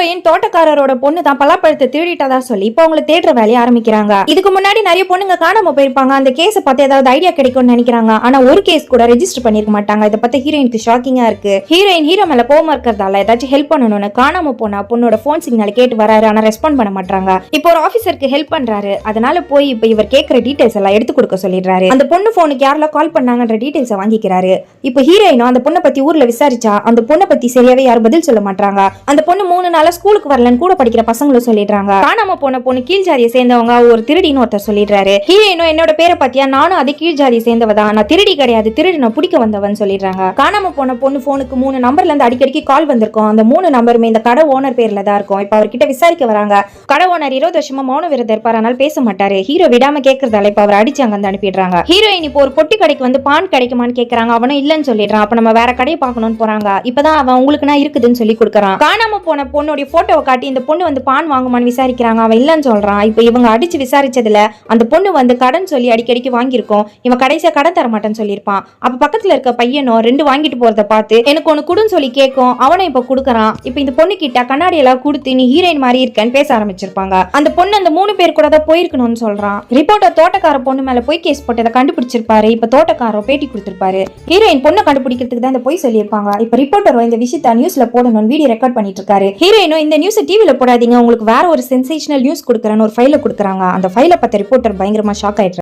Heroine தோட்டக்காரரோட பொண்ணு தான் பலாப்பழத்தை திருடிட்டதா சொல்லி இப்போ அவங்களை தேடுற வேலையை ஆரம்பிக்கிறாங்க. இதுக்கு முன்னாடி நிறைய பொண்ணுங்க காணாம போயிருப்பாங்க. அந்த கேஸ பார்த்து ஏதாவது ஐடியா கிடைக்கும்னு நினைக்கிறாங்க. ஆனா ஒரு கேஸ் கூட ரெஜிஸ்டர் பண்ணிருக்க மாட்டாங்க. இதை பத்தி ஹீரோயினுக்கு ஷாக்கிங்கா இருக்கு. ஹீரோயின் ஹீரோ மேல கோவமா இருக்கிறதால ஏதாச்சும் ஹெல்ப் பண்ணணும்னு காணாம போனா பொண்ணோட போன் சிக்னல் கேட்டு வராரு. ஆனா ரெஸ்பாண்ட் பண்ண மாட்டாங்க. இப்போ ஒரு ஆபீசருக்கு ஹெல்ப் பண்றாரு. அதனால போய் இப்ப இவர் கேட்கிற டீடைல்ஸ் எல்லாம் எடுத்து கொடுக்க சொல்லிடுறாரு. அந்த பொண்ணு போனுக்கு யாரெல்லாம் கால் பண்ணாங்கன்ற டீடைல்ஸ் வாங்கிக்கிறாரு. இப்போ ஹீரோயினும் அந்த பொண்ணை பத்தி ஊர்ல விசாரிச்சா அந்த பொண்ணை பத்தி சரியாவே யாரும் பதில் சொல்ல மாட்டாங்க. அந்த பொண்ணு 3 நாளா ஸ்கூலுக்கு வரலன்னு கூட படிக்கிற பசங்களும் சொல்லிடுறாங்க. காணாம போன பொண்ணு கீழ் ஜாதியை சேர்ந்தவங்க ஒரு திருடின்னு ஒருத்தர் சொல்லிடுறாரு. ஹீரோயினும் என்னோட பேரை பத்தியா நானும் அதே கீழ் ஜாதியை சேர்ந்தவதான், நான் திருடி கிடையாது, திருடி நான் பிடிக்க வந்தவன் சொல்லிடுறாங்க. காணாம போன பொண்ணு போனுக்கு 3 நம்பர்ல இருந்து அடிக்கடிக்கு கால் வந்திருக்கும். அந்த 3 நம்பருமே இந்த கடை ஓனர் பேர்ல தான் இருக்கும். இப்ப அவர்கிட்ட விசாரிக்க வராங்க. கடை ஓனர் 20 வருஷமா மௌன விரதம் இருப்பார், ஆனால் பேச மாட்டாரு. ஹீரோ விடாம கேட்கறதால இப்ப அவர் அடிச்சு அங்க அனுப்பிடுறாங்க. ஹீரோயின் இப்போ ஒரு பொட்டி கடைக்கு வந்து பான் கிடைக்குமான்னு கேட்கறாங்க. அவனும் இல்லன்னு சொல்லிடுறான். அப்ப நம்ம வேற கடையை பார்க்கணும்னு போறாங்க. இப்பதான் அவன் உங்களுக்கு நான் இருக்குதுன்னு சொல்லி கொடுக்கறான். காணாம போன பொண்ணுடைய போட்டோவை காட்டி இந்த பொண்ணு வந்து பான் வாங்குமான்னு விசாரிக்கிறாங்க. அவன் இல்லன்னு சொல்றான். இப்ப இவங்க அடிச்சு விசாரிச்சதுல அந்த பொண்ணு வந்து கடன் சொல்லி அடிக்கடிக்கு வாங்கியிருக்கோம். இவன் கடைசியா கடன் தர மாட்டேன்னு சொல்லியிருப்பான். அப்ப பக்கத்துல இருக்க பையனும் 2 வாங்கிட்டு போறத பார்த்து எனக்கு ஒன்னு குடுன்னு சொல்லி கேட்கும். அவனை இப்ப குடுக்கறான். இப்ப இந்த பொண்ணு கிட்ட கண்ணாடி எல்லாம் கொடுத்து நீ ஹீரோயின் மாதிரி இருக்கன்னு பேச ஆரம்பிச்சிருப்பாங்க. அந்த பொண்ணு அந்த 3 பேர் கூட தான் போயிருக்கணும்னு சொல்றான். ரிப்போர்ட்டர் தோட்டக்கார பொண்ணு மேல போய் கேஸ் போட்டதை கண்டுபிடிச்சிருப்பாரு. இப்ப தோட்டக்காரர் பேட்டி கொடுத்திருப்பாரு. ஹீரோயின் பொண்ணை கண்டுபிடிக்கிறதுக்கு தான் இந்த போய் சொல்லியிருப்பாங்க. இப்ப ரிப்போர்ட்டர் இந்த விஷயத்தை நியூஸ்ல போடணும்னு வீடியோ ரெக்கார்ட் பண்ணிட்டு இருக்காரு. ஹீரோயினும் இந்த நியூஸ் டிவில போடாதீங்க, உங்களுக்கு வேற ஒரு சென்சேஷனல் நியூஸ் கொடுக்கறேன்னு ஒரு ஃபைல கொடுக்குறாங்க. அந்த ஃபைலை பார்த்த ரிப்போர்ட்டர் பயங்கரமா ஷாக் ஆயிடுறாரு.